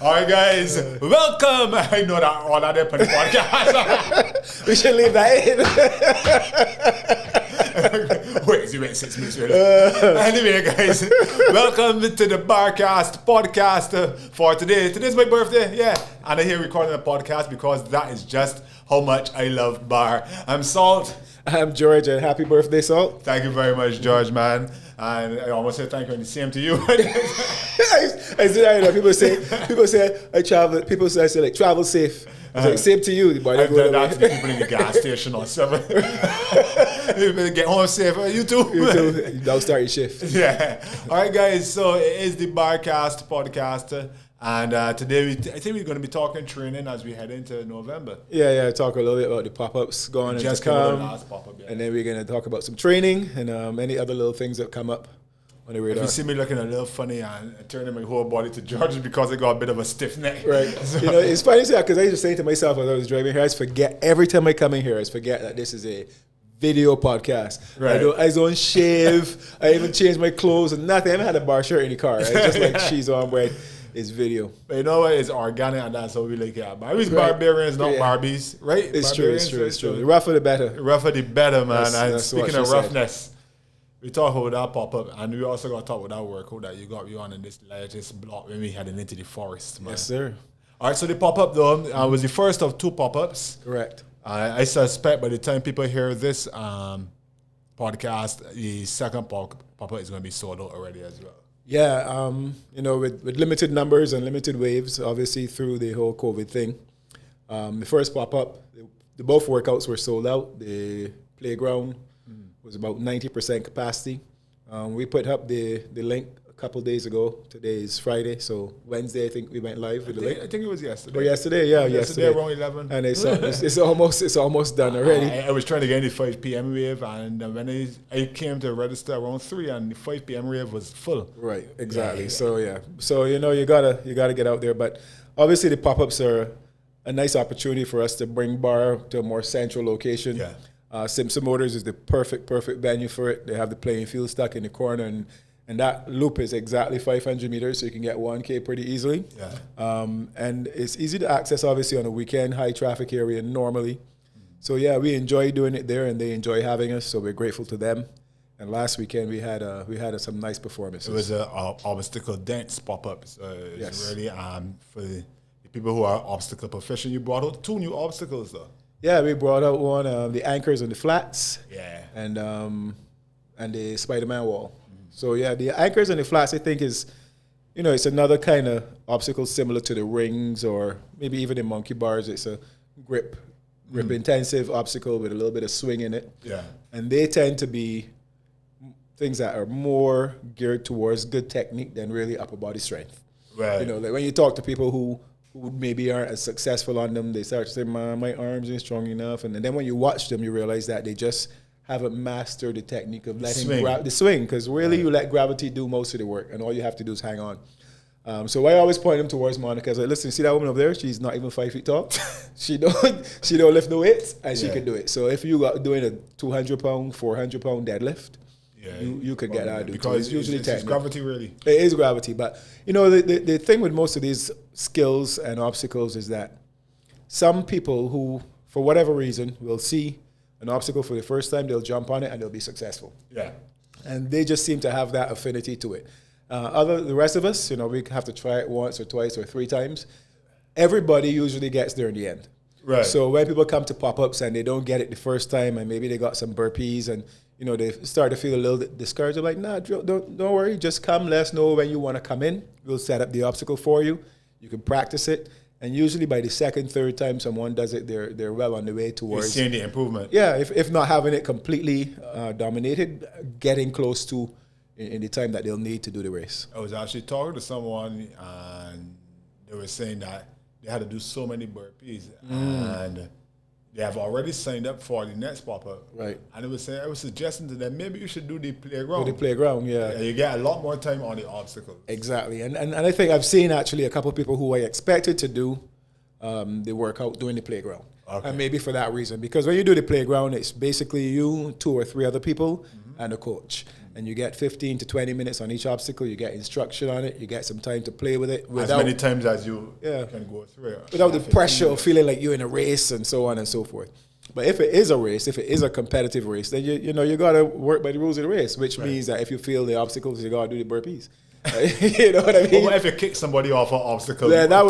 All right, guys, welcome. I know that all of them on the podcast. We should leave that in. Wait 6 minutes. Anyway, guys, welcome to the Barcast podcast for today. Today's my birthday, yeah. And I'm here recording a podcast because that is just how much I love bar. I'm Salt. I'm George, and happy birthday, Salt. Thank you very much, George, man. And I almost said thank you, and the same to you. I say, people say I travel. People say I say like travel safe. I say same to you, but I've done that to the people in the gas station or something. People get home safe. You too. You too. Don't start your shift. Yeah. All right, guys. So it is the Barcast podcast. And today, I think we're going to be talking training as we head into November. Yeah. Talk a little bit about the pop-ups going on to come. Last pop-up, yeah. And then we're going to talk about some training and any other little things that come up on the radar. If you see me looking a little funny and turning my whole body to George because I got a bit of a stiff neck. Right. So. You know, it's funny because I used to say to myself as I was driving here, I just forget, every time I come in here, I just forget that this is a video podcast. Right. I don't shave. I even changed my clothes and nothing. I haven't had a bar shirt in the car. It's just like she's on wearing. It's video. But you know what? It's organic, and that's how we like it. Barbies, right. Barbarians, not Barbies, right? It's true. The rougher the better. The rougher the better, man. And speaking of roughness, we talk about that pop-up, and we also got to talk about that workout that you got me on in this latest block when we heading into the forest, man. Yes, sir. All right, so the pop-up, though, was the first of two pop-ups. Correct. I suspect by the time people hear this podcast, the second pop-up is going to be sold out already as well. Yeah, you know, with limited numbers and limited waves, obviously through the whole COVID thing. The first pop-up, the both workouts were sold out. The playground was about 90% capacity. We put up the link a couple days ago. Today is Friday, so Wednesday I think we went live with the link. I think it was yesterday. Or yesterday, yeah, yesterday around 11. And it's almost done already. I was trying to get in the 5 p.m. wave, and when I came to register around 3, and the 5 p.m. wave was full. Right, exactly. Yeah. So you know you gotta get out there, but obviously the pop-ups are a nice opportunity for us to bring bar to a more central location. Yeah. Simpson Motors is the perfect venue for it. They have the playing field stuck in the corner, and that loop is exactly 500 meters, so you can get 1K pretty easily. Yeah. And it's easy to access, obviously, on a weekend, high traffic area normally. So yeah, we enjoy doing it there, and they enjoy having us, so we're grateful to them. And last weekend we had some nice performances. It was an obstacle dance pop-up. So it's really for the people who are obstacle proficient. You brought out 2 new obstacles, though. Yeah, we brought out one, the anchors on the flats. Yeah. And the Spider-Man wall. So yeah, the anchors and the flats, I think is, you know, it's another kind of obstacle similar to the rings or maybe even the monkey bars. It's a grip intensive obstacle with a little bit of swing in it. Yeah. And they tend to be things that are more geared towards good technique than really upper body strength. Right. You know, like when you talk to people who maybe aren't as successful on them, they start to say, my arms ain't strong enough. And then when you watch them, you realize that they just haven't mastered the technique of letting the swing, because really you let gravity do most of the work, and all you have to do is hang on. So I always point them towards Monica. I was like, listen, see that woman over there? She's not even 5 feet tall. she don't lift no weights, and she can do it. So if you are doing a 200-pound, 400-pound deadlift, you could get out of it. Because it's usually it's gravity, really. It is gravity, but you know the thing with most of these skills and obstacles is that some people who, for whatever reason, will see an obstacle for the first time, they'll jump on it and they'll be successful. Yeah. And they just seem to have that affinity to it. The rest of us, you know, we have to try it once or twice or 3 times. Everybody usually gets there in the end. Right. So when people come to pop-ups and they don't get it the first time, and maybe they got some burpees and, you know, they start to feel a little discouraged. They're like, nah, don't worry. Just come. Let us know when you want to come in. We'll set up the obstacle for you. You can practice it. And usually by the second, third time someone does it, they're well on the way towards seeing the improvement. Yeah, if not having it completely dominated, getting close to in the time that they'll need to do the race. I was actually talking to someone, and they were saying that they had to do so many burpees, and they have already signed up for the next pop-up. Right. And I was suggesting to them, maybe you should do the playground. Do the playground, yeah. You get a lot more time on the obstacles. Exactly. And I think I've seen actually a couple of people who I expected to do the workout doing the playground. Okay. And maybe for that reason. Because when you do the playground, it's basically you, 2 or 3 other people, and a coach. and you get 15 to 20 minutes on each obstacle. You get instruction on it. You get some time to play with it. As many times as you can go through it. Without the pressure of feeling like you're in a race and so on and so forth. But if it is a race, if it is a competitive race, then you got to work by the rules of the race, which means that if you feel the obstacles, you got to do the burpees. You know what I mean? What if you kick somebody off an obstacle? Yeah, that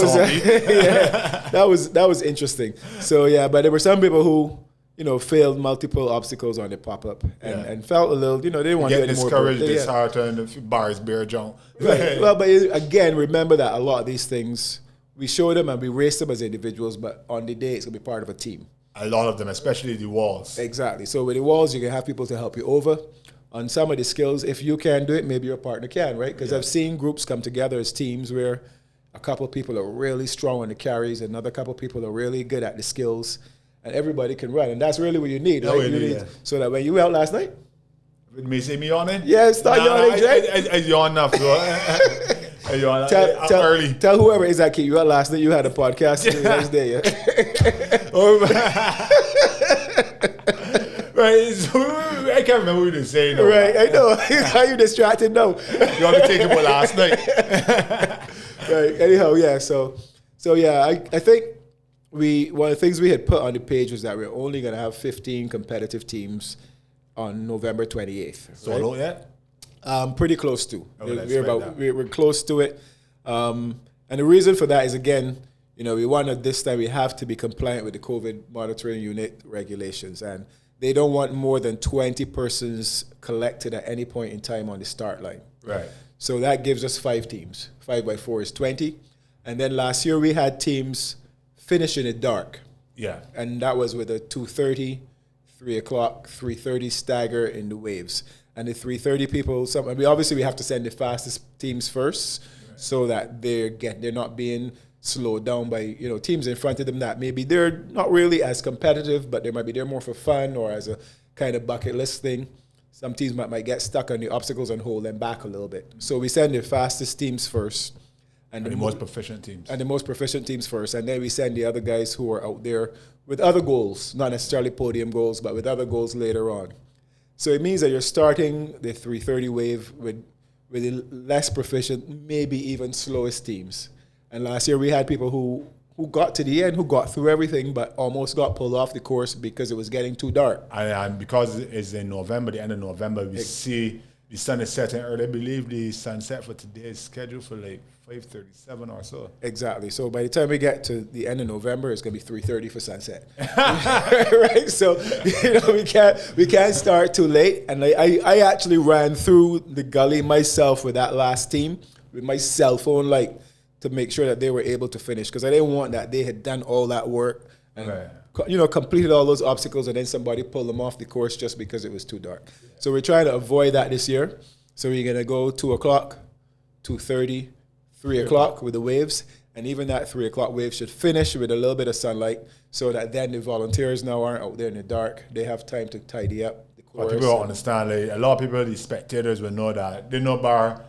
was that was interesting. So yeah, but there were some people who failed multiple obstacles on the pop-up and felt a little, they didn't want to do any more. Discouraged, disheartened, a few bars, bear jump. Right. Well, but again, remember that a lot of these things, we show them and we race them as individuals, but on the day, it's going to be part of a team. A lot of them, especially the walls. Exactly. So with the walls, you can have people to help you over. On some of the skills, if you can do it, maybe your partner can, right? Because I've seen groups come together as teams where a couple of people are really strong on the carries, another couple of people are really good at the skills, and everybody can run. And that's really what you need, right? You need so that when you were out last night, with me, see me yawning? Yeah, start yawning, Jay. I yawn enough, bro. I yawn early. Tell whoever is that kid you out last night. You had a podcast the next day. Right, so I can't remember what you were saying. Right, I know. How you distracted now? You want to take it for last night. Right. Anyhow, yeah. So yeah. I think one of the things we had put on the page was that we're only going to have 15 competitive teams on November 28th. Solo yet? Pretty close to. We're close to it. And the reason for that is, again, we wanted this time we have to be compliant with the COVID monitoring unit regulations, and they don't want more than 20 persons collected at any point in time on the start line. Right. So that gives us 5 teams. 5 by 4 is 20. And then last year we had teams finish in the dark. Yeah. And that was with a 2:30, 3 o'clock, 3:30 stagger in the waves. And the 3:30 people, we have to send the fastest teams first, so that they're not being slowed down by teams in front of them that maybe they're not really as competitive, but they might be there more for fun or as a kind of bucket list thing. Some teams might get stuck on the obstacles and hold them back a little bit. So we send the fastest teams first. And the most proficient teams. And the most proficient teams first. And then we send the other guys who are out there with other goals, not necessarily podium goals, but with other goals later on. So it means that you're starting the 3:30 wave with the less proficient, maybe even slowest teams. And last year we had people who got to the end, who got through everything, but almost got pulled off the course because it was getting too dark. And because it's in November, the end of November, we see the sun is setting early. I believe the sunset for today is scheduled for like 5:37 or so. Exactly. So by the time we get to the end of November, it's going to be 3:30 for sunset. Right? So we can't start too late. And I actually ran through the gully myself with that last team with my cell phone light to make sure that they were able to finish, because I didn't want that they had done all that work and completed all those obstacles and then somebody pulled them off the course just because it was too dark. Yeah. So we're trying to avoid that this year. So we're going to go 2 o'clock, 2:30, 3 o'clock with the waves. And even that 3 o'clock wave should finish with a little bit of sunlight, so that then the volunteers now aren't out there in the dark. They have time to tidy up the course. People don't understand. Like, a lot of people, the spectators, will know that they know bar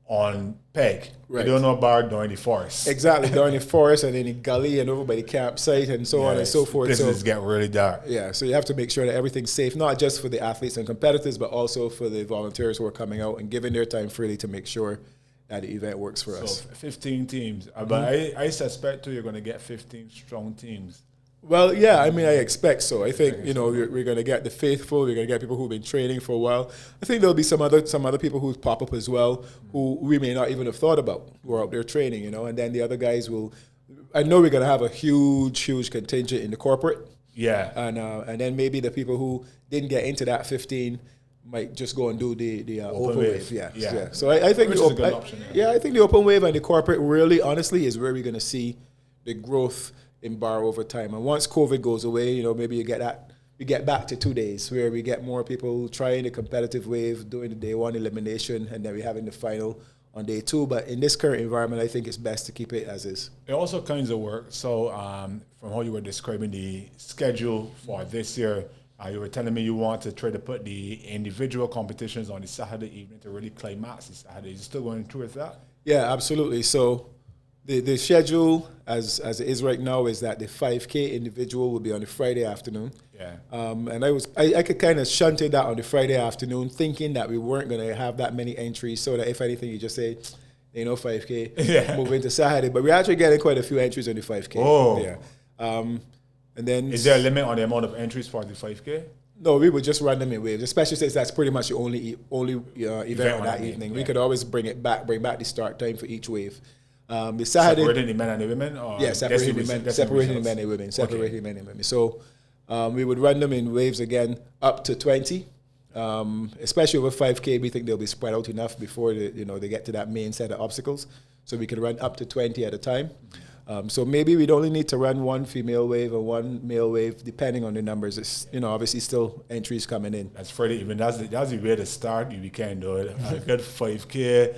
on peg. Right. They don't know bar during the forest. Exactly, during the forest and in the gully and over by the campsite and so on and so forth. Places get really dark. Yeah, so you have to make sure that everything's safe, not just for the athletes and competitors, but also for the volunteers who are coming out and giving their time freely to make sure that the event works for us. 15 teams. But I suspect, too, you're going to get 15 strong teams. Well, yeah, I mean, I expect so. I think, we're going to get the faithful. We're going to get people who've been training for a while. I think there'll be some other people who pop up as well who we may not even have thought about, who are out there training, and then the other guys I know we're going to have a huge contingent in the corporate. Yeah. And then maybe the people who didn't get into that 15 might just go and do the open wave. Yeah. So I think Which is a good option. I think the open wave and the corporate really, honestly, is where we're going to see the growth in bar over time. And once COVID goes away, maybe we get back to 2 days where we get more people trying the competitive wave, doing the day one elimination, and then we're having the final on day 2. But in this current environment, I think it's best to keep it as is. It also kinds of work. So from how you were describing the schedule for this year, you were telling me you want to try to put the individual competitions on the Saturday evening to really climax the Saturday. You still going through with that? Yeah, absolutely. So The schedule as it is right now is that the 5K individual will be on the Friday afternoon. Yeah. And I could kind of shunted that on the Friday afternoon, thinking that we weren't going to have that many entries, so that if anything, you just say, 5K, move into Saturday. But we're actually getting quite a few entries on the 5K. Oh. Yeah. And then is there a limit on the amount of entries for the 5K? No, we would just run them in waves, especially since that's pretty much the only event on that evening. Yeah. We could always bring back the start time for each wave. The Saturday, separating the men and the women? Or separating the men and women. So we would run them in waves again up to 20. Especially over 5K, we think they'll be spread out enough before they get to that main set of obstacles. So we could run up to 20 at a time. So maybe we'd only need to run one female wave or one male wave, depending on the numbers. It's obviously still entries coming in. That's Friday even. That's the way to start the weekend, though. A good 5K,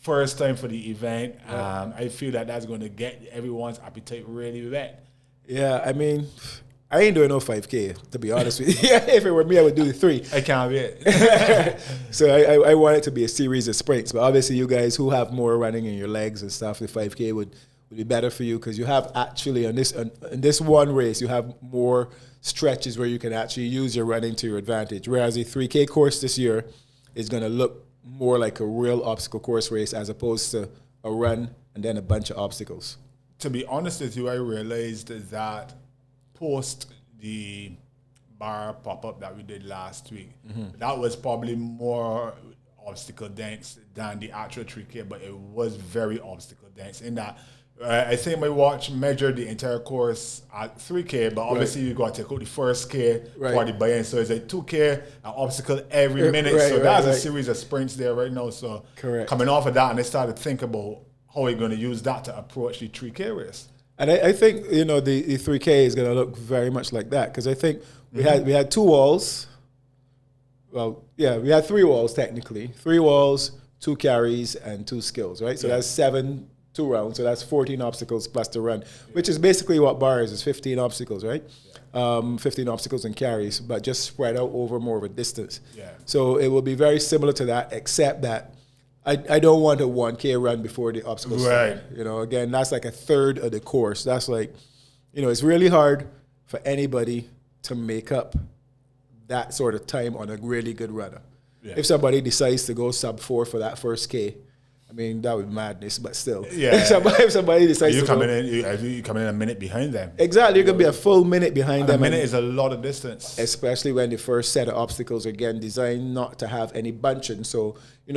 first time for the event. I feel that's going to get everyone's appetite really wet. Yeah, I mean, I ain't doing no 5K, to be honest with you. If it were me, I would do the 3. I can't wait. So I want it to be a series of sprints. But obviously, you guys who have more running in your legs and stuff, the 5K would be better for you, because you have actually in this one race, you have more stretches where you can actually use your running to your advantage. Whereas the 3K course this year is going to look more like a real obstacle course race as opposed to a run and then a bunch of obstacles. To be honest with you, I realized that post the bar pop-up that we did last week, that was probably more obstacle dense than the actual 3K, but it was very obstacle dense in that I think my watch measured the entire course at 3K, but obviously you got to take out the first K for the buy-in. So it's like 2K, an obstacle every minute. That's a series of sprints there right now. So coming off of that, and I started to think about how we're going to use that to approach the 3K race. And I think, the 3K is going to look very much like that, because I think we had 2 walls. Well, yeah, we had 3 walls technically. 3 walls, 2 carries, and 2 skills, right? So that's 2 rounds, so that's 14 obstacles plus the run, which is basically what bar is 15 obstacles, right? 15 obstacles and carries, but just spread out over more of a distance. Yeah. So it will be very similar to that, except that I don't want a 1K run before the obstacles start. Again, that's like a third of the course. That's like, it's really hard for anybody to make up that sort of time on a really good runner. Yeah. If somebody decides to go sub 4 for that first K, I mean, that would be madness, but still. Yeah. If somebody decides to go... You coming in a minute behind them. Exactly. You're going to be a full minute behind them. A minute is a lot of distance. Especially when the first set of obstacles are, again, designed not to have any bunching. So,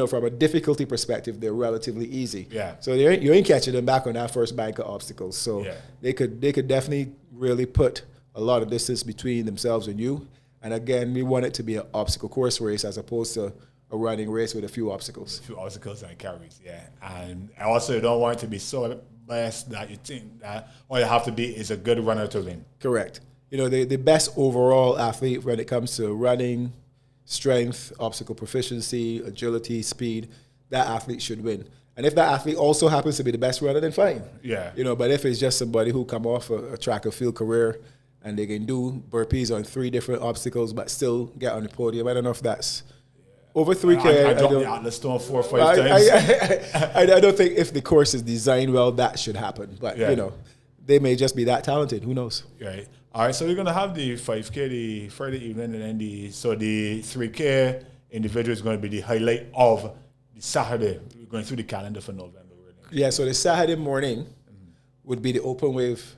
from a difficulty perspective, they're relatively easy. Yeah. So you ain't catching them back on that first bank of obstacles. So they could definitely really put a lot of distance between themselves and you. And again, we want it to be an obstacle course race as opposed to a running race with a few obstacles. A few obstacles and carries, yeah. And I also don't want it to be so biased that you think that all you have to be is a good runner to win. Correct. The best overall athlete when it comes to running, strength, obstacle proficiency, agility, speed, that athlete should win. And if that athlete also happens to be the best runner, then fine. Yeah. But if it's just somebody who come off a track and field career and they can do burpees on 3 different obstacles but still get on the podium, I don't know if that's... Over 3K, I dropped the Atlas Stone 4 or 5 times. I don't think if the course is designed well, that should happen. But, they may just be that talented. Who knows? Right. All right, so we're going to have the 5K the Friday evening, and then the 3K individual is going to be the highlight of the Saturday. We're going through the calendar for November. Really. Yeah, so the Saturday morning would be the open wave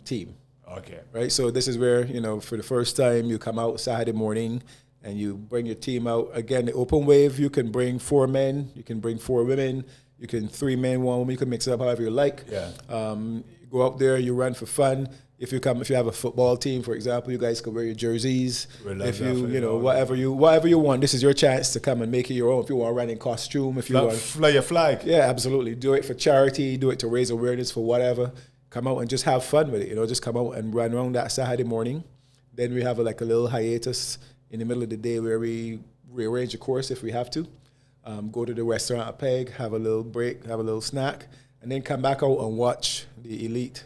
team. Okay. Right, so this is where, for the first time you come out Saturday morning, and you bring your team out. Again, the open wave, you can bring 4 men, you can bring 4 women, you can 3 men, 1 woman, you can mix it up however you like. Yeah. You go out there, you run for fun. If you have a football team, for example, you guys can wear your jerseys. If whatever you want, this is your chance to come and make it your own. If you want to run in costume, if you want fly your flag. Yeah, absolutely. Do it for charity, do it to raise awareness for whatever. Come out and just have fun with it. Just come out and run around that Saturday morning. Then we have a little hiatus in the middle of the day where we rearrange the course if we have to, go to the restaurant at Peg, have a little break, have a little snack, and then come back out and watch the elite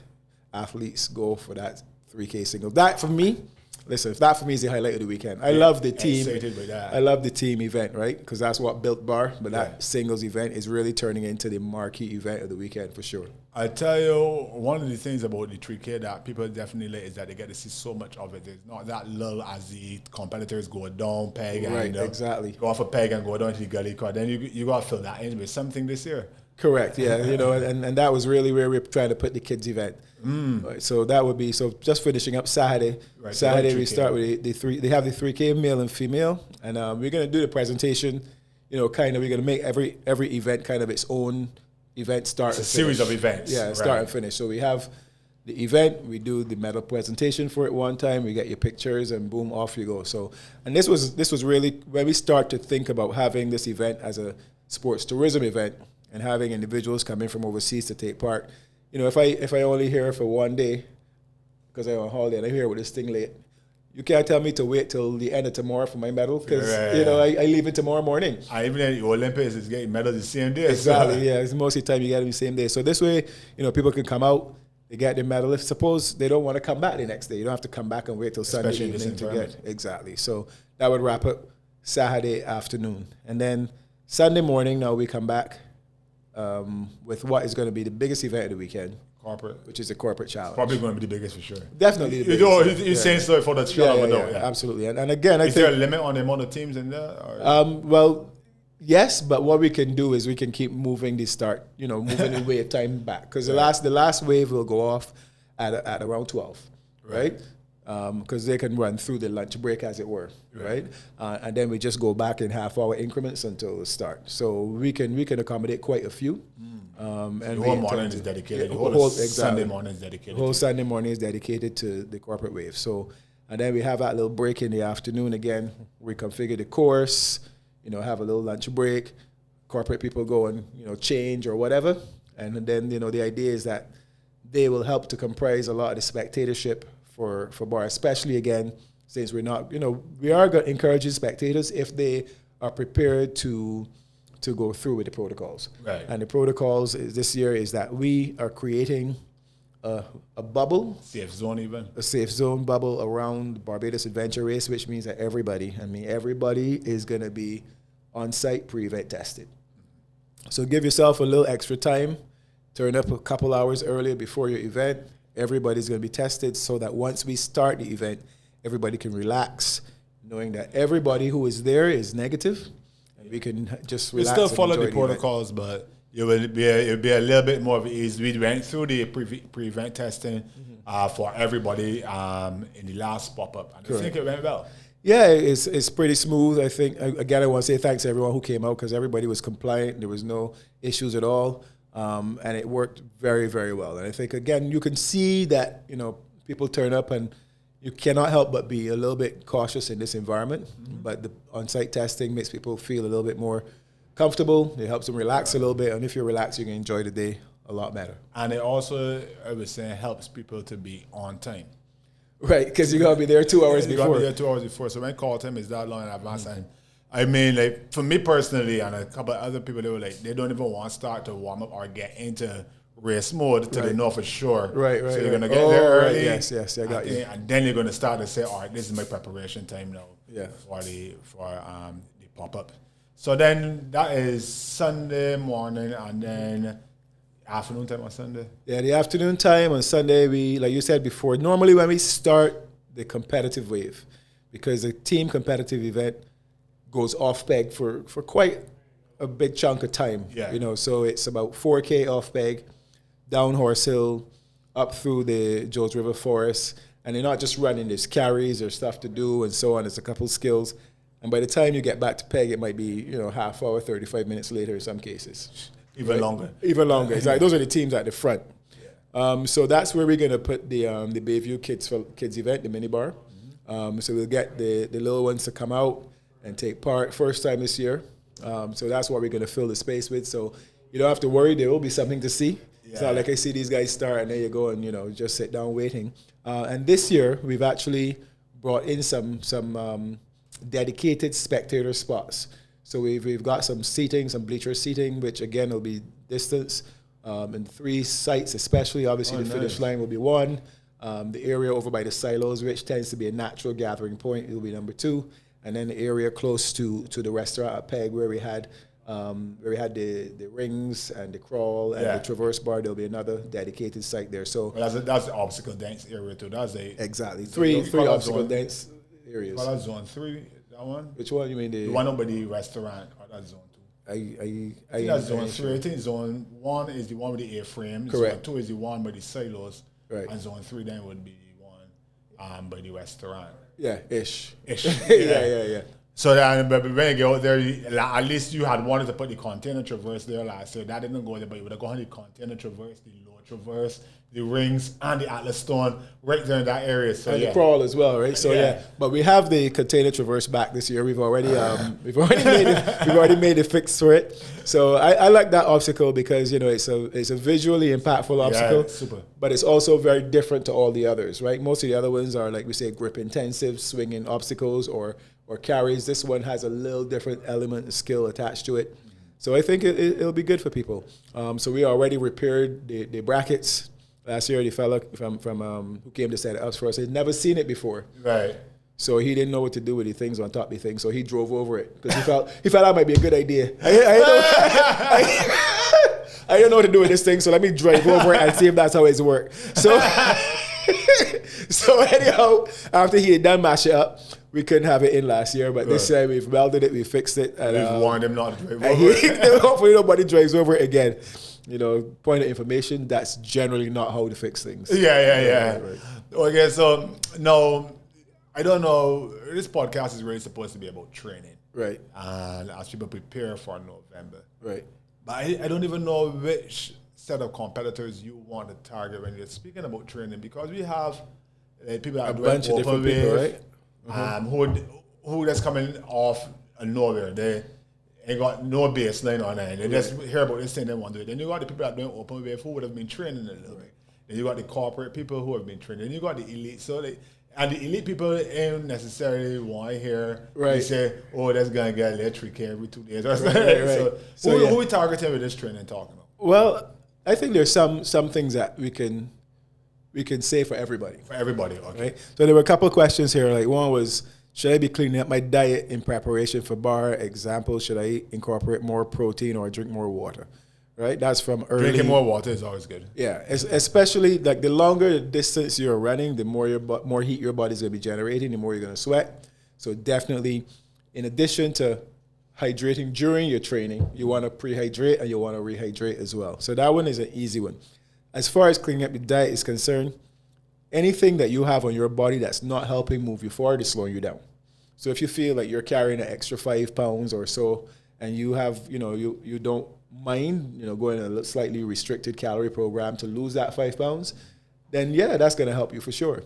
athletes go for that 3K single. That, for me, listen, if that for me is the highlight of the weekend. I love the team. Excited by that. I love the team event, right? Because that's what built BAR. But that singles event is really turning into the marquee event of the weekend for sure. I tell you, one of the things about the 3K that people definitely like is that they get to see so much of it. It's not that lull as the competitors go down peg and exactly. go off a peg and go down to the gully car. Then you got to fill that in with something this year. Correct, yeah, and that was really where we're trying to put the kids event. Right, so that would be, so just finishing up Saturday. Right, Saturday we start with the three. They have the 3K male and female, and we're gonna do the presentation. Kind of we're gonna make every event kind of its own event start. It's a series of events. Yeah, start and finish. So we have the event. We do the medal presentation for it one time. We get your pictures, and boom, off you go. So, and this was really when we start to think about having this event as a sports tourism event and having individuals come in from overseas to take part. If I only here for one day, because I'm on holiday and I'm here with this thing late, you can't tell me to wait till the end of tomorrow for my medal, because I leave it tomorrow morning. Even at the Olympics, it's getting medals the same day. Exactly, so. yeah. It's most of the time you get them the same day. So this way, people can come out, they get their medal. If suppose they don't want to come back the next day, you don't have to come back and wait till Sunday evening to get. Exactly. So that would wrap up Saturday afternoon, and then Sunday morning. Now we come back with what is going to be the biggest event of the weekend. Corporate. Which is a corporate challenge. Probably going to be the biggest for sure. Definitely the biggest. You're saying so for the challenge. Yeah, absolutely. And again, I think... Is there a limit on the amount of teams in there? Well, yes, but what we can do is we can keep moving the start, moving the wave time back. Because the last wave will go off at around 12, right? Because they can run through the lunch break, as it were, right? And then we just go back in half-hour increments until the start. So we can accommodate quite a few. And the whole morning is dedicated. The whole Sunday morning is dedicated. The whole Sunday morning is dedicated to the corporate wave. So, and then we have that little break in the afternoon again. We configure the course, have a little lunch break. Corporate people go and change or whatever. And then the idea is that they will help to comprise a lot of the spectatorship for BAR, especially again, since we're not, we are going to encourage spectators if they are prepared to go through with the protocols. Right. And the protocols this year is that we are creating a bubble. Safe zone even. A safe zone bubble around Barbados Adventure Race, which means that everybody is going to be on-site pre-event tested. So give yourself a little extra time. Turn up a couple hours earlier before your event. Everybody's going to be tested so that once we start the event, everybody can relax, knowing that everybody who is there is negative, and we can just relax. We still follow the protocols, but it will be a little bit more of ease. We went through the pre-event testing for everybody in the last pop-up, and I think it went well. Yeah, it's pretty smooth. I think, again, I want to say thanks to everyone who came out, because everybody was compliant. There was no issues at all. And it worked very, very well. And I think, again, you can see that, people turn up, and you cannot help but be a little bit cautious in this environment. But the on-site testing makes people feel a little bit more comfortable. It helps them relax a little bit. And if you're relaxed, you can enjoy the day a lot better. And it also, I was saying, helps people to be on time. Right, because you got to be there 2 hours before. You got to be there 2 hours before. So when call time is that long in advance, and I mean, like, for me personally, and a couple of other people, they were like, they don't even want to start to warm up or get into race mode till they know for sure. Right. So you're going to get there early. Yes, I got you. And then you're going to start to say, all right, this is my preparation time now for the pop-up. So then that is Sunday morning, and then afternoon time on Sunday? Yeah, the afternoon time on Sunday, we, like you said before, normally when we start the competitive wave, because the team competitive event goes off peg for quite a big chunk of time. Yeah. So it's about 4K off peg, down Horse Hill, up through the Joes River Forest, and they're not just running, there's carries, there's stuff to do and so on, there's a couple skills. And by the time you get back to peg, it might be, half hour, 35 minutes later in some cases. Even longer. Even longer. It's like, those are the teams at the front. Yeah. So that's where we're going to put the Bayview Kids event, the mini bar. So we'll get the little ones to come out and take part, first time this year. So that's what we're going to fill the space with. So you don't have to worry, there will be something to see. Yeah. It's not like I see these guys start and there you go and, just sit down waiting. And this year, we've actually brought in some dedicated spectator spots. So we've got some seating, some bleacher seating, which again will be distance in 3 sites, especially. Obviously, the finish line will be one. The area over by the silos, which tends to be a natural gathering point, will be number 2. And then the area close to the restaurant at Peg where we had the rings and the crawl and the traverse bar. There'll be another dedicated site there. So that's the obstacle dance area too. That's exactly three obstacle dance areas. Well, that's zone 3. That one. Which one? You mean the one over the restaurant? Or that's zone 2. I think that's zone 3. I think zone 1 is the one with the A-frame. Correct. Zone 2 is the one by the silos. Right. And zone 3 then would be the one by the restaurant. Yeah, ish. Yeah. So then, but when you get out there, at least you had wanted to put the container traverse there last year. That didn't go there, but you would have gone the container traverse, the low traverse, the rings, and the Atlas Stone right there in that area. So and the crawl as well, right? So but we have the container traverse back this year. We've already made a fix for it. So I like that obstacle because it's a visually impactful obstacle. Super. But it's also very different to all the others, right? Most of the other ones are like we say grip intensive, swinging obstacles or carries. This one has a little different element of skill attached to it. So I think it'll be good for people. So we already repaired the brackets. Last year, the fella from who came to set it up for us had never seen it before. Right. So he didn't know what to do with the things on top of the thing. So he drove over it because he felt that might be a good idea. I don't know what to do with this thing, so let me drive over it and see if that's how it's work. So anyhow, after he had done mash it up, we couldn't have it in last year, but this time we've welded it, we fixed it. And we've warned him not to drive over it. Hopefully nobody drives over it again. Point of information, that's generally not how to fix things. Yeah. Right. Okay, so no, I don't know. This podcast is really supposed to be about training. Right. And as people prepare for November. Right. But I don't even know which set of competitors you want to target when you're speaking about training, because we have people that a bunch of different people, right? Who just coming off nowhere. They ain't got no baseline on it. They just hear about this thing, they want to do it. Then you got the people that doing open wave who would have been training a little bit. Then you got the corporate people who have been training. Then you got the elite. And the elite people ain't necessarily want to hear you say, oh, that's going to get electric every 2 days. Right. So who we targeting with this training talking about? Well, I think there's some things that we can say for everybody. For everybody, okay. Right? So there were a couple of questions here. Like one was, should I be cleaning up my diet in preparation for bar? Example, should I incorporate more protein or drink more water? Right? That's from early. Drinking more water is always good. Yeah, especially like the longer the distance you're running, the more heat your body's going to be generating, the more you're going to sweat. So definitely, in addition to hydrating during your training, you want to prehydrate and you want to rehydrate as well. So that one is an easy one. As far as cleaning up your diet is concerned, anything that you have on your body that's not helping move you forward is slowing you down. So if you feel like you're carrying an extra 5 pounds or so, and you have, you don't mind, going on a slightly restricted calorie program to lose that 5 pounds, then that's going to help you for sure.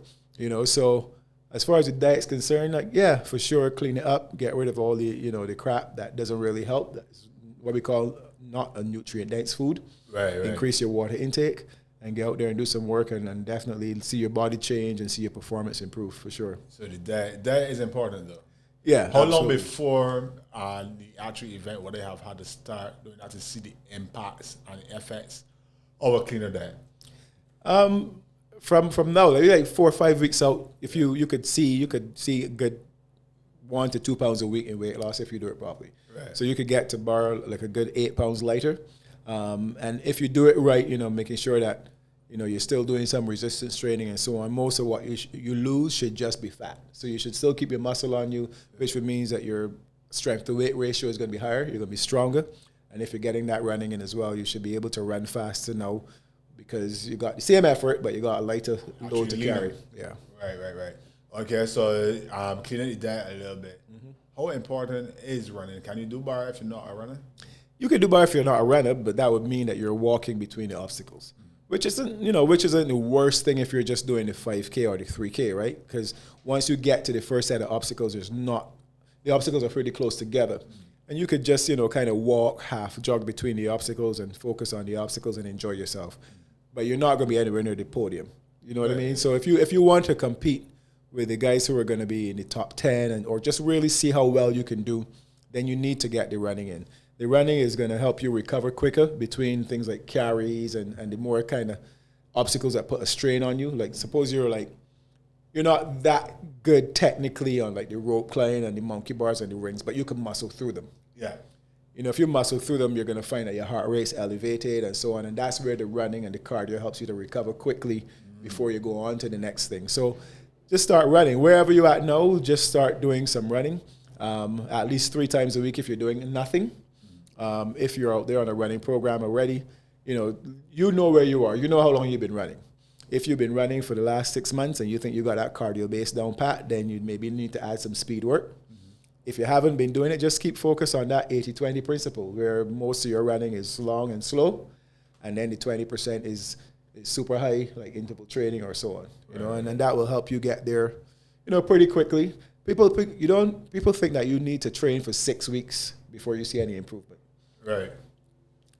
So as far as the diet's concerned, for sure, clean it up, get rid of all the, the crap that doesn't really help. That's what we call not a nutrient-dense food. Right. Increase your water intake and get out there and do some work and definitely see your body change and see your performance improve for sure. So the diet is important though. Yeah. How long before the actual event would they have had to start doing that to see the impacts and the effects of a cleaner diet? From now, like 4 or 5 weeks out, if you could see a good 1 to 2 pounds a week in weight loss if you do it properly. Right. So you could get to bar like a good 8 pounds lighter. And if you do it right, making sure that, you're still doing some resistance training and so on, most of what you lose should just be fat. So you should still keep your muscle on you, which would mean that your strength to weight ratio is going to be higher. You're going to be stronger. And if you're getting that running in as well, you should be able to run faster now because you got the same effort, but you got a lighter load to carry. Yeah. Right. Okay, so cleaning the diet a little bit. Mm-hmm. How important is running? Can you do bar if you're not a runner? You can do bar if you're not a runner, but that would mean that you're walking between the obstacles, which isn't the worst thing if you're just doing the 5K or the 3K, right? Because once you get to the first set of obstacles, the obstacles are pretty close together. And you could just, kind of walk, half jog between the obstacles and focus on the obstacles and enjoy yourself. But you're not going to be anywhere near the podium. You know what I mean? So if you want to compete with the guys who are going to be in the top 10 or just really see how well you can do, then you need to get the running in. The running is going to help you recover quicker between things like carries and the more kind of obstacles that put a strain on you. Like suppose you're not that good technically on like the rope climb and the monkey bars and the rings, but you can muscle through them. Yeah. You know, if you muscle through them, you're going to find that your heart rate's elevated and so on. And that's where the running and the cardio helps you to recover quickly before you go on to the next thing. So just start running. Wherever you're at now, just start doing some running, at least 3 times a week if you're doing nothing. If you're out there on a running program already, you know where you are. You know how long you've been running. If you've been running for the last 6 months and you think you got that cardio base down pat, then you maybe need to add some speed work. If you haven't been doing it, just keep focused on that 80-20 principle, where most of your running is long and slow, and then the 20% is super high, like interval training or so on. You know, and then that will help you get there, pretty quickly. People think that you need to train for 6 weeks before you see any improvement. Right.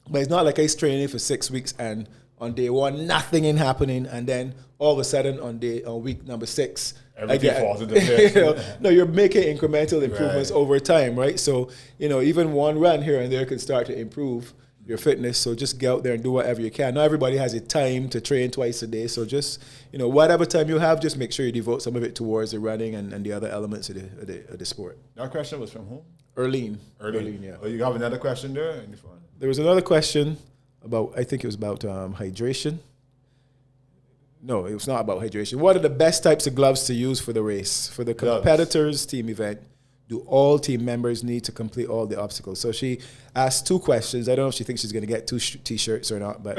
But it's not like I training for 6 weeks and on day 1 nothing ain't happening, and then all of a sudden on week number 6 everything falls into place. No, you're making incremental improvements over time, right? So even one run here and there can start to improve your fitness. So just get out there and do whatever you can. Not everybody has the time to train twice a day, so just whatever time you have, just make sure you devote some of it towards the running and the other elements of the sport. That question was from whom? Erlene, yeah. Oh, you have another question there? There was another question about, I think it was about hydration. No, it was not about hydration. What are the best types of gloves to use for the race? For the competitors' team event, do all team members need to complete all the obstacles? So she asked 2 questions. I don't know if she thinks she's going to get 2 T-shirts or not, but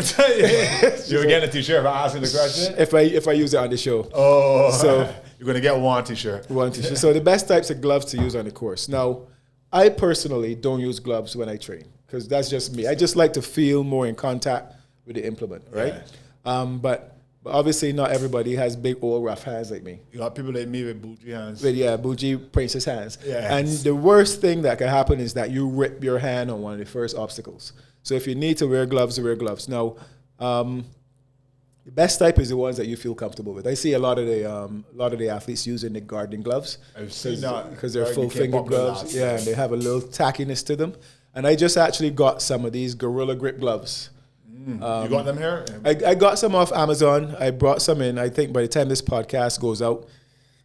you were getting a T-shirt for asking the question? If I use it on the show. Oh, so you're going to get 1 T-shirt. 1 T-shirt. So the best types of gloves to use on the course. Now, I personally don't use gloves when I train because that's just me. I just like to feel more in contact with the implement, right? Yeah. But obviously not everybody has big old rough hands like me. You got people like me with bougie hands. Bougie princess hands. Yes. And the worst thing that can happen is that you rip your hand on one of the first obstacles. So if you need to wear gloves, wear gloves. Now, the best type is the ones that you feel comfortable with. I see a lot of the athletes using the gardening gloves. I've seen that because they're full finger gloves. Yeah, and they have a little tackiness to them. And I just actually got some of these Gorilla Grip gloves. You got them here? I got some off Amazon. I brought some in. I think by the time this podcast goes out,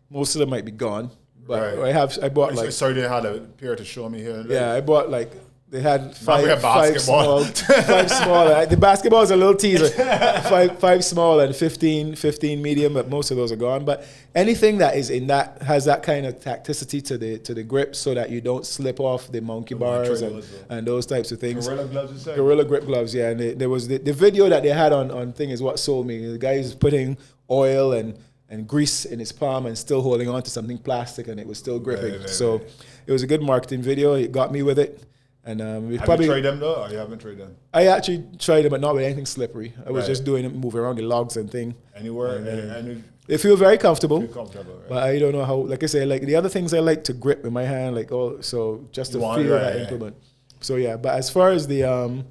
most of them might be gone. But I bought like. Sorry, they had a pair to show me here. Yeah, I bought like. They had five small. Five small. The basketball is a little teaser. Five small and 15 medium, but most of those are gone. But anything that is in that has that kind of tacticity to the grip, so that you don't slip off the monkey bars and those types of things. Gorilla gloves, you say? Gorilla Grip gloves, yeah. And there was the video that they had on thing is what sold me. The guy is putting oil and grease in his palm and still holding on to something plastic, and it was still gripping. Right. It was a good marketing video. It got me with it. And have you tried them though, or you haven't tried them? I actually tried them, but not with anything slippery. I was just doing it, moving around the logs and thing. Anywhere, they feel very comfortable. Right. But I don't know how. Like I say, like the other things I like to grip in my hand, so just to feel that implement. So yeah, but as far as the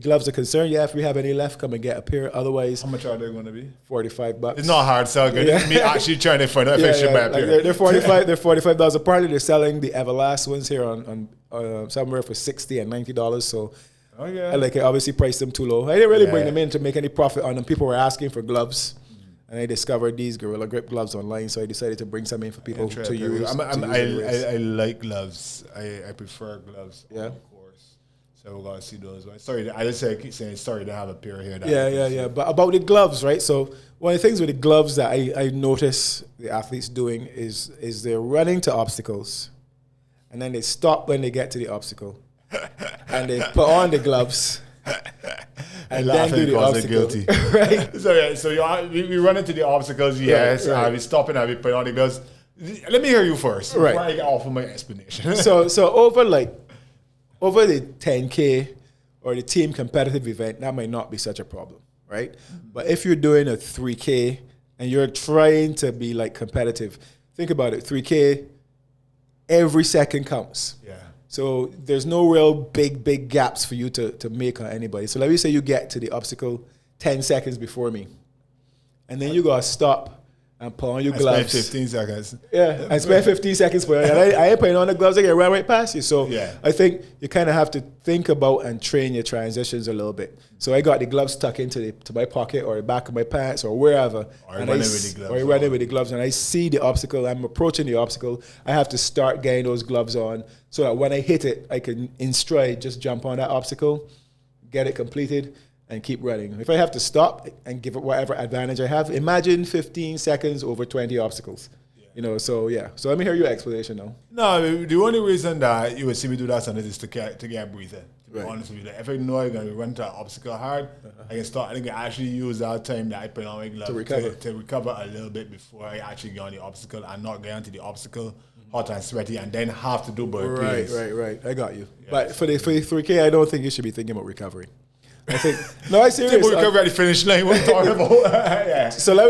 gloves are concerned, if we have any left, come and get a pair. Otherwise, how much are they going to be? $45. It's not hard sell. Good. Yeah. Me actually trying to find out if I should buy a pair. They're $45. They're $45. Apparently, they're selling the Everlast ones here on somewhere for $60 and $90. So I like it. Obviously, priced them too low. I didn't really bring them in to make any profit on them. People were asking for gloves. And I discovered these Gorilla Grip gloves online, so I decided to bring some in for people to use. I like gloves. I prefer gloves. Yeah. So we're going to see those. Sorry, I just keep saying sorry to have a pair here. Yeah. But about the gloves, right? So one of the things with the gloves that I notice the athletes doing is they're running to obstacles, and then they stop when they get to the obstacle, and they put on the gloves. And then do the obstacle. Guilty. Right? So we run into the obstacles, yes. Right. We stop and we put on the gloves. Let me hear you first before I get off of my explanation. So over the 10K or the team competitive event, that might not be such a problem, right? But if you're doing a 3K and you're trying to be like competitive, think about it. 3K, every second counts. Yeah. So there's no real big gaps for you to make on anybody. So let me say you get to the obstacle 10 seconds before me. And then you got to stop and put on your gloves. Spend 15 seconds. Yeah, and spend 15 seconds for it. And I ain't putting on the gloves, I get right past you. So I think you kind of have to think about and train your transitions a little bit. So I got the gloves tucked into my pocket or the back of my pants or wherever. Or running with the gloves. And I see the obstacle, I'm approaching the obstacle. I have to start getting those gloves on so that when I hit it, I can in stride just jump on that obstacle, get it completed, and keep running. If I have to stop and give it whatever advantage I have, imagine 15 seconds over 20 obstacles. So let me hear your explanation now. No, the only reason that you would see me do that is to get breathing. To be honest with you, if I know I'm going to run to an obstacle hard, I can actually use that time that I put on my gloves to recover a little bit before I actually get on the obstacle and not get onto the obstacle hot and sweaty and then have to do burpees. Right. I got you. Yeah. But for the 3K, I don't think you should be thinking about recovery. I think I'm serious. Recovery at the finish line. What I'm talking about. So like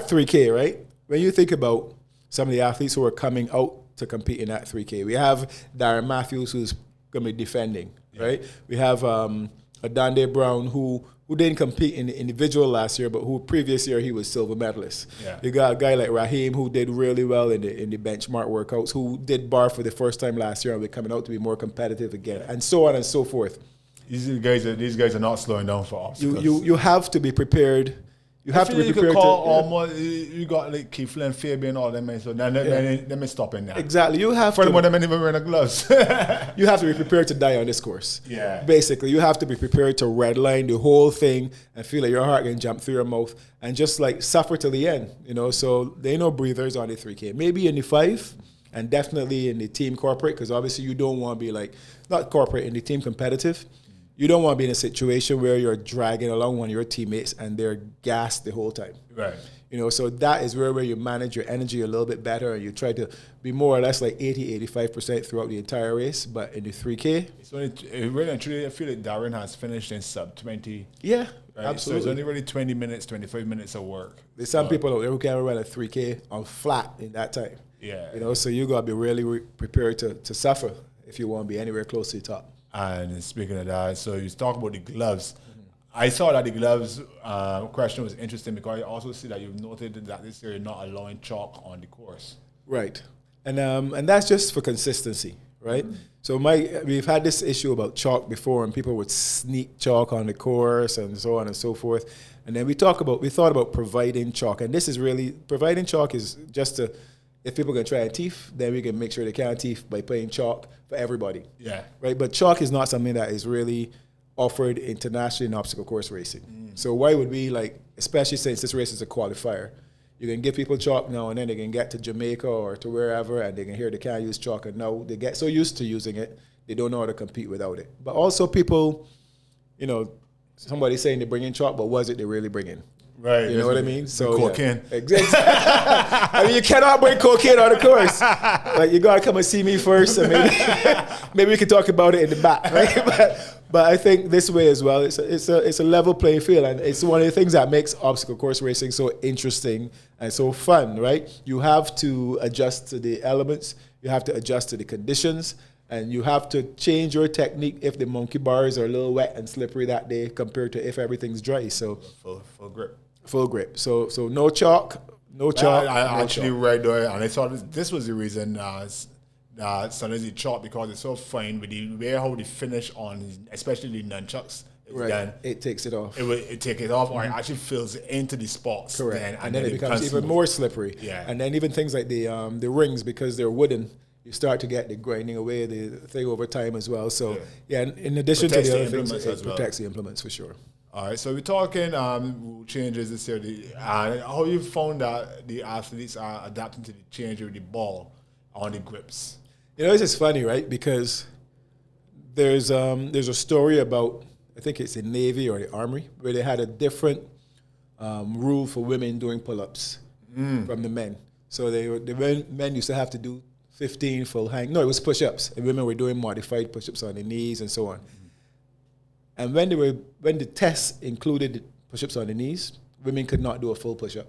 3K, right? When you think about some of the athletes who are coming out to compete in that 3K, we have Darren Matthews who's going to be defending, right? We have Adande Brown who didn't compete in the individual last year, but who previous year he was silver medalist. Yeah. You got a guy like Raheem who did really well in the benchmark workouts, who did bar for the first time last year and we're coming out to be more competitive again, and so on and so forth. These guys are not slowing down for obstacles. You have to be prepared. You have to be prepared. You got like Keefler and Fabian, all them, so then they stop in there. Exactly. You have for them even wearing the gloves. You have to be prepared to die on this course. Yeah. Basically, you have to be prepared to redline the whole thing and feel like your heart can jump through your mouth and just like suffer till the end. So there ain't no breathers on the 3K. Maybe in the 5 and definitely in the team corporate, because obviously you don't want to be like, not corporate, in the team competitive. You don't want to be in a situation where you're dragging along one of your teammates and they're gassed the whole time. Right. So that is where you manage your energy a little bit better and you try to be more or less like 80-85% throughout the entire race. But in the 3K, it's only really truly, I feel like Darren has finished in sub 20. Yeah, right? absolutely. So it's only really 20 minutes, 25 minutes of work. There's some people out there who can run a 3K on flat in that time. Yeah. So you got to be really prepared to suffer if you want to be anywhere close to the top. And speaking of that, so you talk about the gloves. I saw that the gloves question was interesting because I also see that you've noted that this year you're not allowing chalk on the course. Right. And that's just for consistency, right? So we've had this issue about chalk before and people would sneak chalk on the course and so on and so forth. And then we thought about providing chalk. And this is really, providing chalk is just to, if people can try and teeth, then we can make sure they can't teeth by playing chalk for everybody. Yeah. Right? But chalk is not something that is really offered internationally in obstacle course racing. So why would we, especially since this race is a qualifier, you can give people chalk now and then they can get to Jamaica or to wherever and they can hear they can't use chalk, and now they get so used to using it, they don't know how to compete without it. But also people, somebody saying they bring in chalk, but was it they really bring in? Right. You know what I mean? So cocaine. Yeah. Exactly. I mean, you cannot bring cocaine on the course. You got to come and see me first, and maybe we can talk about it in the back, right? But I think this way as well, it's a level playing field, and it's one of the things that makes obstacle course racing so interesting and so fun, right? You have to adjust to the elements, you have to adjust to the conditions, and you have to change your technique if the monkey bars are a little wet and slippery that day compared to if everything's dry. So full grip. Full grip. So no chalk. I actually read there, and I thought this was the reason sometimes the chalk, because it's so fine with the way how they finish on, especially the nunchucks. Right. It takes it off. It takes it off, or it actually fills into the spots. Correct. And then it becomes even more slippery. Yeah. And then even things like the rings, because they're wooden, you start to get the grinding away the thing over time as well. So in addition to the other things, it protects the implements for sure. All right, so we're talking rule changes this year. How you found that the athletes are adapting to the change with the ball on the grips? It's just funny, right? Because there's a story about, I think it's the Navy or the Army, where they had a different rule for women doing pull-ups from the men. So the men used to have to do 15 full hang. No, it was push-ups, and women were doing modified push-ups on their knees and so on. And when the tests included push-ups on the knees, women could not do a full push-up.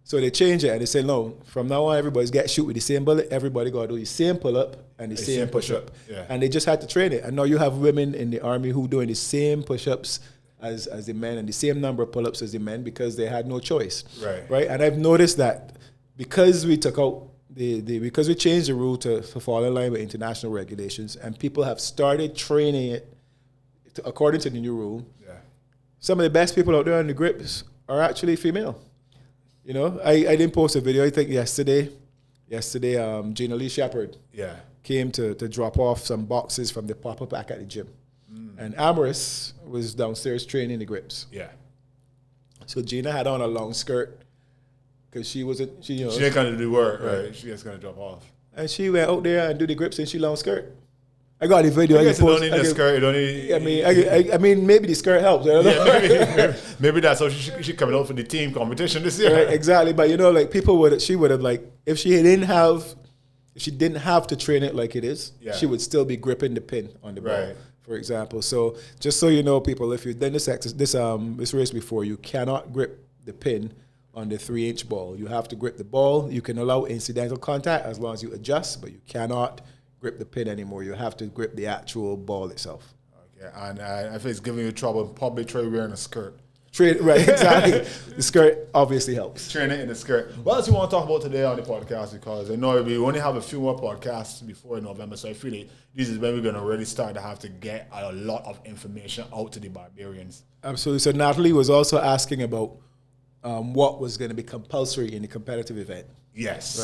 So they changed it and they said, no, from now on everybody's got to shoot with the same bullet. Everybody got to do the same pull-up and the same push-up. Yeah. And they just had to train it. And now you have women in the Army who doing the same push-ups as the men and the same number of pull-ups as the men because they had no choice. Right. And I've noticed that because we took out because we changed the rule to fall in line with international regulations and people have started training it according to the new rule. Yeah. Some of the best people out there on the grips are actually female. You know, I didn't post a video, I think yesterday, Gina Lee Shepherd came to drop off some boxes from the pop-up back at the gym. And Amaris was downstairs training the grips. Yeah. So Gina had on a long skirt because she didn't kind of do work, right? She just going to drop off. And she went out there and do the grips in she long skirt. I got the video. I guess you don't need the skirt. You don't need. I mean, maybe the skirt helps. I don't know. Maybe that's how she coming out for the team competition this year. Right, exactly. But you know, like she would have like if she didn't have to train it like it is, she would still be gripping the pin on the ball, for example. So just so you know, people, if you've done this race before, you cannot grip the pin on the 3-inch ball. You have to grip the ball. You can allow incidental contact as long as you adjust, but you cannot grip the pin anymore. You have to grip the actual ball itself. Okay, and if it's giving you trouble, probably try wearing a skirt. Right, exactly. The skirt obviously helps. Train it in the skirt. What else you want to talk about today on the podcast? Because I know we only have a few more podcasts before November, so I feel like this is when we're going to really start to have to get a lot of information out to the Barbarians. Absolutely. So Natalie was also asking about what was going to be compulsory in the competitive event. Yes.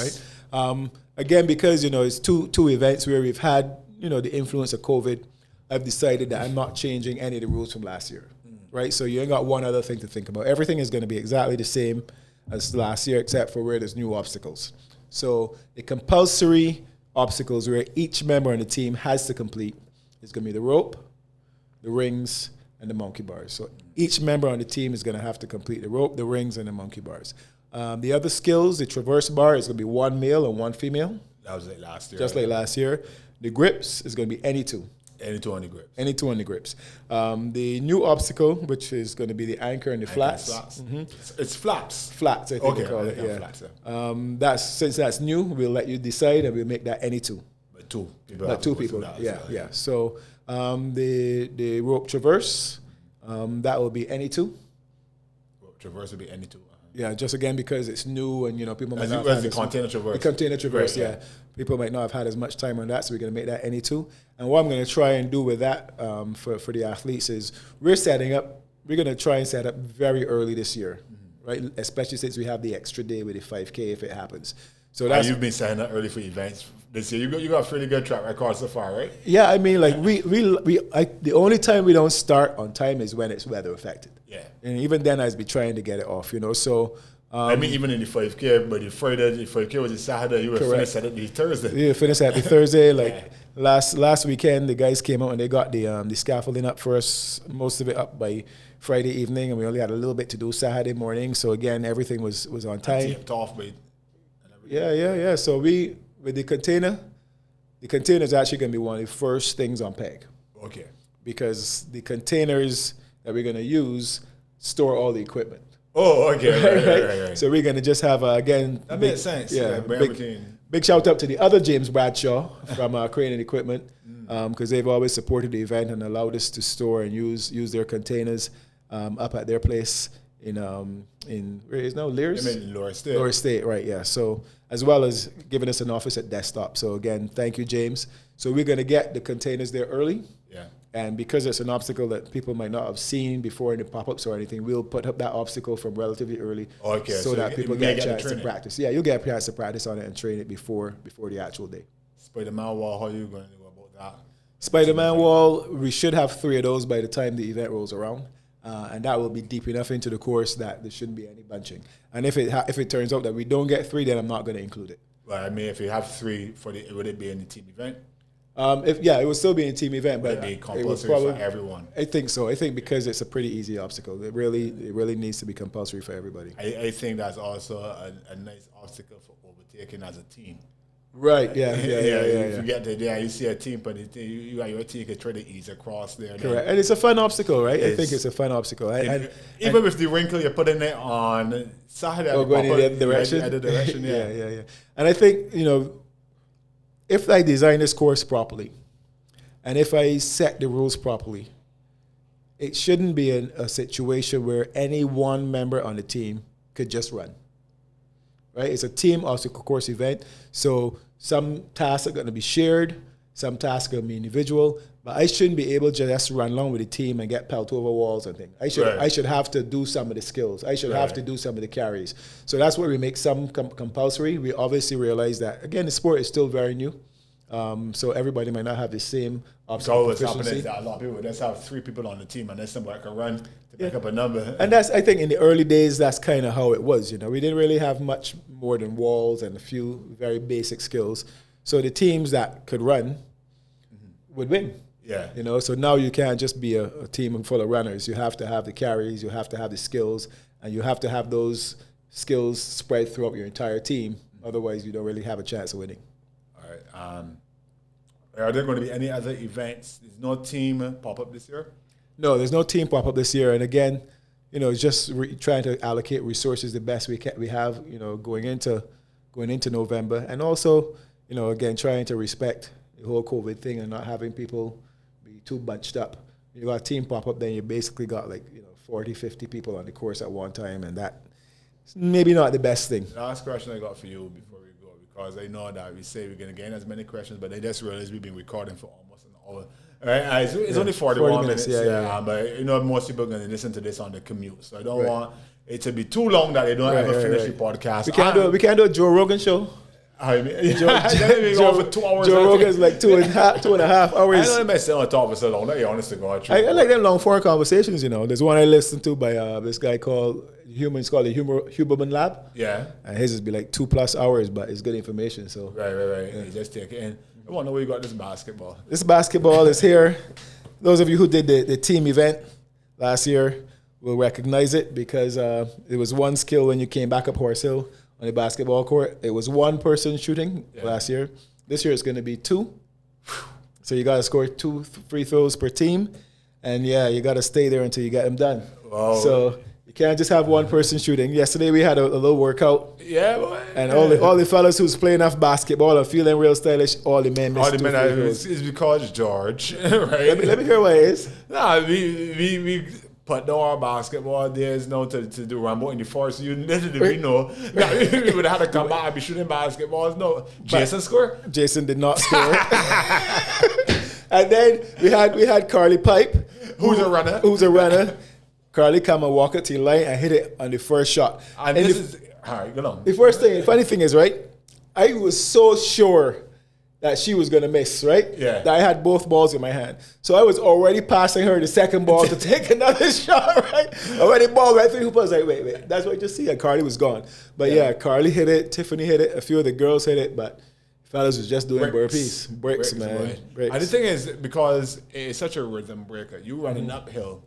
Right? Again, because, it's two events where we've had, the influence of COVID, I've decided that I'm not changing any of the rules from last year. Right? So you ain't got one other thing to think about. Everything is going to be exactly the same as last year, except for where there's new obstacles. So the compulsory obstacles where each member on the team has to complete is going to be the rope, the rings, and the monkey bars. So each member on the team is going to have to complete the rope, the rings, and the monkey bars. The other skills, the traverse bar is going to be one male and one female. That was like last year. Just like last year. The grips is going to be any two. Any two on the grips. Any two on the grips. The new obstacle, which is going to be the anchor and the flats. Mm-hmm. It's flaps. Flats, I think they call it. Yeah. Flats, yeah. Since that's new, we'll let you decide, and we'll make that any two. But two people. But two people. Yeah. So the rope traverse, that will be any two. Rope traverse will be any two. Yeah, just again because it's new and people might not have the container traverse. The container traverse, right, yeah. People might not have had as much time on that, so we're going to make that any two. And what I'm going to try and do with that for the athletes is we're going to try and set up very early this year, right? Especially since we have the extra day with the 5K if it happens. So you've been setting up early for events this year. You got a pretty good track record so far, right? Yeah, I mean, like the only time we don't start on time is when it's weather affected. Yeah, and even then I'd be trying to get it off, So I mean, even in the 5K, but the 5K was a Saturday. You were finished at the Thursday. Yeah, finished at the Thursday. Last weekend, the guys came out and they got the scaffolding up for us. Most of it up by Friday evening, and we only had a little bit to do Saturday morning. So again, everything was on time. Taped off, but yeah. So with the container is actually going to be one of the first things on peg. Okay. Because the containers that we're going to use store all the equipment. Oh, okay. Right. So we're going to just have, again... That makes sense. Yeah, big shout out to the other James Bradshaw from Crane and Equipment because they've always supported the event and allowed us to store and use their containers up at their place in where is now? Lears? In Lower State. Lower State, right, yeah. So as well as giving us an office at Desktop. So again, thank you, James. So we're going to get the containers there early. Yeah. And because it's an obstacle that people might not have seen before in the pop-ups or anything, we'll put up that obstacle from relatively early so that people get a chance to practice. Yeah, you'll get a chance to practice on it and train it before the actual day. Spider-Man wall, how are you going to go about that? Spider-Man wall, we should have 3 of those by the time the event rolls around. And that will be deep enough into the course that there shouldn't be any bunching. And if it turns out that we don't get 3, then I'm not going to include it. Well, I mean, if you have 3, would it be in the team event? It would still be a team event, but it would be compulsory for everyone. I think so. I think because it's a pretty easy obstacle, it really needs to be compulsory for everybody. I think that's also a nice obstacle for overtaking as a team. Right. Yeah. If you get there, you see a team, but you and your team can try to ease across there. Correct, and it's a fun obstacle, right? I think it's a fun obstacle. Even with the wrinkle, you're putting it on Saturday. Going in the direction. Other direction, yeah. And I think if I design this course properly, and if I set the rules properly, it shouldn't be a situation where any one member on the team could just run. Right? It's a team obstacle course event, so some tasks are going to be shared, some tasks are going to be individual, but I shouldn't be able to just run along with the team and get pelted over walls and things. I should have to do some of the skills. I should have to do some of the carries. So that's where we make some compulsory. We obviously realize that, again, the sport is still very new. So everybody might not have the same obstacle what's proficiency. happening is that a lot of people just have 3 people on the team and then somebody can run to pick up a number. And that's, I think in the early days, that's kind of how it was. We didn't really have much more than walls and a few very basic skills. So the teams that could run would win. Yeah. So now you can't just be a team full of runners. You have to have the carries, you have to have the skills, and you have to have those skills spread throughout your entire team. Otherwise, you don't really have a chance of winning. All right. Are there going to be any other events? There's no team pop-up this year? No, there's no team pop-up this year. And again, it's just trying to allocate resources the best we have, going into November. And also, again, trying to respect the whole COVID thing and not having people be too bunched up. You got a team pop-up, then you basically got 40, 50 people on the course at one time, and that's maybe not the best thing. Last question I got for you before we go, because I know that we say we're going to gain as many questions, but I just realized we've been recording for almost an hour. All right, it's only 41 minutes. But most people are going to listen to this on the commute, so I don't want it to be too long that they don't ever finish the podcast. We can't do a Joe Rogan show. I mean, Joe 2 hours. Joe Rogan's like 2.5 hours. I don't know if I on talk for so long. Let me honest to God. I like them long form conversations. There's one I listened to by this guy called the Huberman Lab. Yeah, and his would be like 2+ hours, but it's good information. So right. Yeah. You just take it in. I want to know where you got this basketball. This basketball is here. Those of you who did the team event last year will recognize it because it was one skill when you came back up Horse Hill on the basketball court. It was one person shooting last year. This year it's going to be 2. So you got to score 2 free throws per team. And you got to stay there until you get them done. Wow. So you can't just have one person shooting. Yesterday we had a little workout. Yeah, boy. And all the fellas who's playing enough basketball are feeling real stylish. All the men missed 2 free throws. It's because George, right? Let me hear what it is. Nah, we put down our basketball days now to do Rambo in the forest. You literally know we would have to come back and be shooting basketballs. No, Jason scored. Jason did not score. And then we had Carly Pipe, who's a runner. Carly come and walk up to the line and hit it on the first shot. And this is all right. Go on. The funny thing is, right? I was so sure that she was going to miss, right? Yeah. That I had both balls in my hand. So I was already passing her the second ball to take another shot, right? Already ball right through the hoop. I was like, wait. That's what you see. And Carly was gone. But Carly hit it. Tiffany hit it. A few of the girls hit it. But fellas was just doing burpees. Bricks, man. Bricks. And the thing is, because it's such a rhythm breaker, you running uphill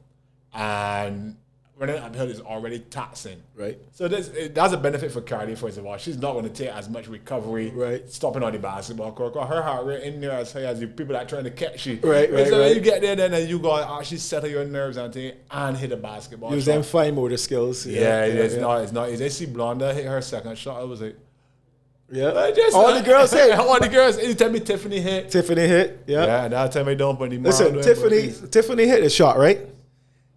and running uphill is already taxing. Right. So that's a benefit for Carly, first of all. She's not going to take as much recovery stopping on the basketball court. Her heart rate in there as high as the people that are trying to catch you. Right. So when you get there, then you go actually settle your nerves and hit a basketball Use shot. them fine motor skills. It's not easy. I see Blonda hit her second shot. I was like, all the girls hit. All the girls. You tell me Tiffany hit. Yeah, and that time I don't put any. Listen, Tiffany hit a shot, right?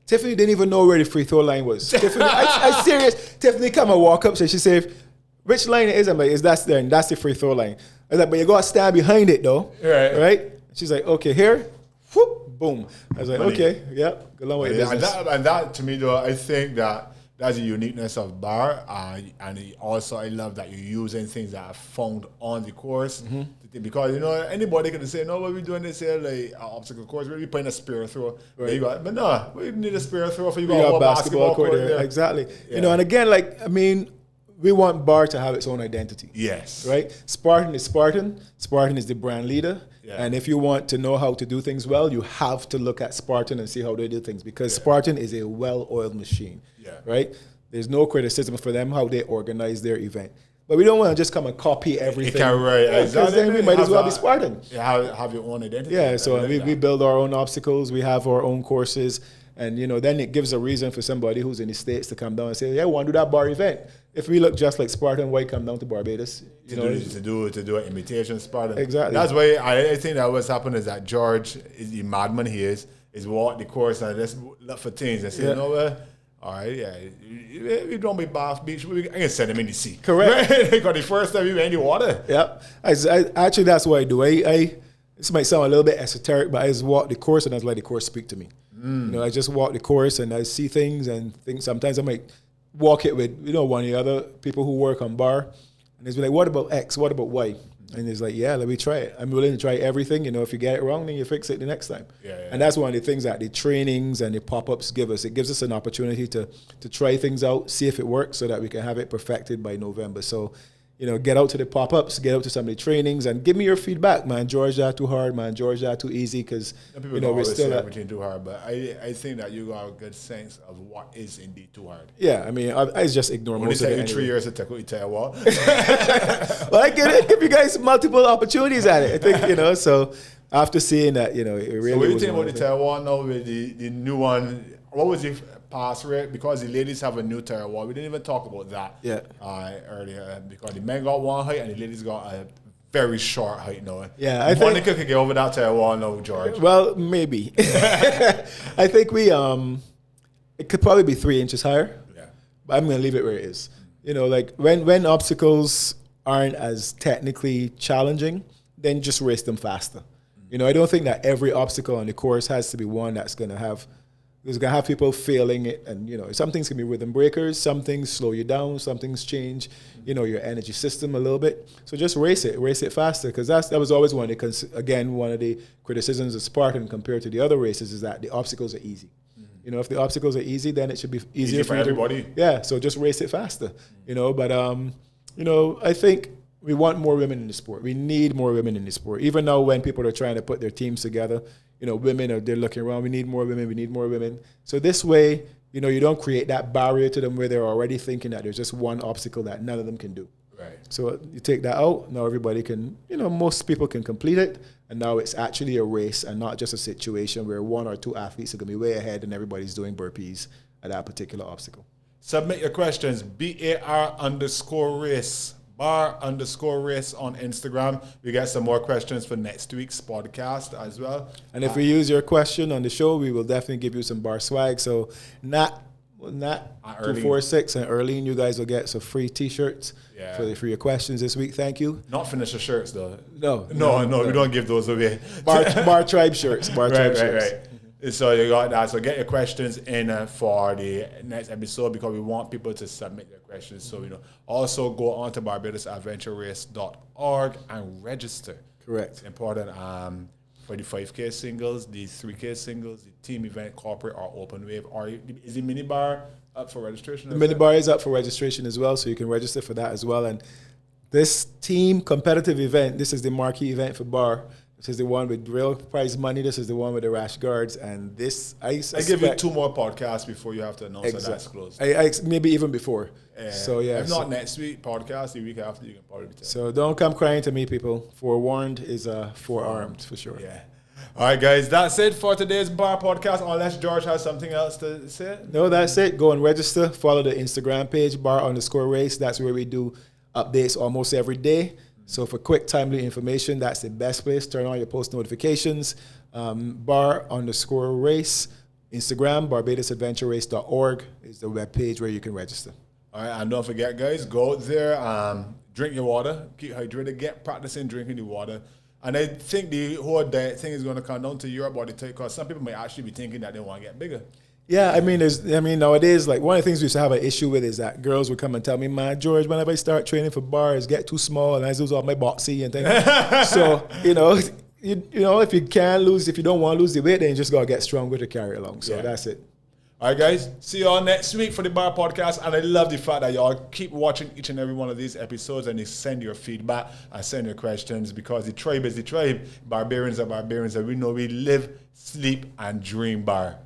Tiffany didn't even know where the free throw line was. Tiffany, I serious. Tiffany come and walk up, so she said, which line it is? I'm like, that's there, and that's the free throw line. I was like, but you got to stand behind it, though. Right? She's like, okay, here, whoop, boom. I was like, okay, good long way. And that, to me, though, I think that's the uniqueness of BAR, and also I love that you're using things that are found on the course. Because anybody could say, no, what we doing this here, like obstacle course, we're playing a spear throw. Right. But no, we need a spear throw for you got a basketball court there. Exactly. Yeah. And again, we want BAR to have its own identity. Yes. Right? Spartan is Spartan. Spartan is the brand leader. Yeah. And if you want to know how to do things well, you have to look at Spartan and see how they do things, because Spartan is a well-oiled machine. Yeah. Right? There's no criticism for them how they organize their event. But we don't want to just come and copy everything. Because then we might as well be Spartan. Have your own identity. Yeah, so we build our own obstacles. We have our own courses. And, then it gives a reason for somebody who's in the States to come down and say, I want to do that BAR event. If we look just like Spartan, why come down to Barbados? To do an imitation Spartan. Exactly. That's why I think that what's happened is that George is the madman he is is walk the course and just look for things and say, you know what? All right, yeah, we don't be Bath Beach. I can send them in the sea. Correct. Because the first time we went in the water. Yep. Actually, that's what I do. This might sound a little bit esoteric, but I just walk the course and I just let the course speak to me. You know, I just walk the course and I see things and think sometimes I might walk it with, one of the other people who work on bar. And it's like, what about X? What about Y? And it's like, yeah, let me try it. I'm willing to try everything. If you get it wrong, then you fix it the next time. And that's one of the things that the trainings and the pop-ups give us. It gives us an opportunity to try things out, see if it works so that we can have it perfected by November. So, get out to the pop-ups, get out to some of the trainings, and give me your feedback, man. George, that too hard, man. George, that too easy, because, we're still everything too hard. But I think that you got a good sense of what is indeed too hard. Yeah, I mean, I just ignore most of it. Only take you 3 years to take what you well. Well, I get it. Give you guys multiple opportunities at it. I think, so after seeing that, it really So what do you think about the Taiwan now with the new one? What was the pass rate? Because the ladies have a new Taiwan. We didn't even talk about that earlier, because the men got one height and the ladies got a very short height now. Yeah, I think Monica could get over that Taiwan now, George. Well, maybe. I think it could probably be 3 inches higher. Yeah, but I'm gonna leave it where it is. Like when obstacles aren't as technically challenging, then just race them faster. I don't think that every obstacle on the course has to be one that's gonna have. It's going to have people failing it, and, some things can be rhythm breakers, some things slow you down, some things change, your energy system a little bit. So just race it faster, because that was always one of the criticisms of Spartan compared to the other races is that the obstacles are easy. If the obstacles are easy, then it should be easier for everybody. Yeah, so just race it faster, but, I think we want more women in the sport. We need more women in the sport. Even now when people are trying to put their teams together, women they're looking around. We need more women. We need more women. So this way, you don't create that barrier to them where they're already thinking that there's just one obstacle that none of them can do. Right. So you take that out. Now everybody can, most people can complete it. And now it's actually a race and not just a situation where 1 or 2 athletes are going to be way ahead and everybody's doing burpees at that particular obstacle. Submit your questions. BAR_race. BAR_race on Instagram. We get some more questions for next week's podcast as well. And if we use your question on the show, we will definitely give you some bar swag. So not 246 and Earlene, you guys will get some free T-shirts for your questions this week. Thank you. Not finisher shirts though. No, we don't give those away. Bar tribe shirts. Right. So you got that. So get your questions in for the next episode, because we want people to submit their questions. So also go on to BarbadosAdventureRace.org and register. Correct. It's important. For the 5K singles, the 3K singles, the team event, corporate, or open wave, or is the mini bar up for registration? The mini bar is up for registration as well, so you can register for that as well. And this team competitive event, this is the marquee event for bar. This is the one with real prize money. This is the one with the rash guards. And this, I give you 2 more podcasts before you have to announce that that's closed. Maybe even before. So yeah. If not next week, podcast, the week after, you can probably be telling. So don't come crying to me, people. Forewarned is forearmed, for sure. Yeah. All right, guys, that's it for today's Bar Podcast, unless George has something else to say. No, that's it. Go and register. Follow the Instagram page, BAR_race. That's where we do updates almost every day. So for quick, timely information, that's the best place. Turn on your post notifications. BAR_race. Instagram, BarbadosAdventureRace.org is the web page where you can register. All right, and don't forget, guys, go out there, drink your water, keep hydrated, get practicing drinking the water. And I think the whole diet thing is going to come down to your body type, because some people might actually be thinking that they want to get bigger. Yeah, I mean, nowadays, like, one of the things we used to have an issue with is that girls would come and tell me, man, George, whenever I start training for bars, get too small, and I lose all my boxy and things. So, if you can't lose, if you don't want to lose the weight, then you just got to get stronger to carry along. So that's it. All right, guys. See you all next week for the Bar Podcast. And I love the fact that y'all keep watching each and every one of these episodes and you send your feedback and send your questions, because the tribe is the tribe. Barbarians are barbarians, and we know we live, sleep, and dream bar.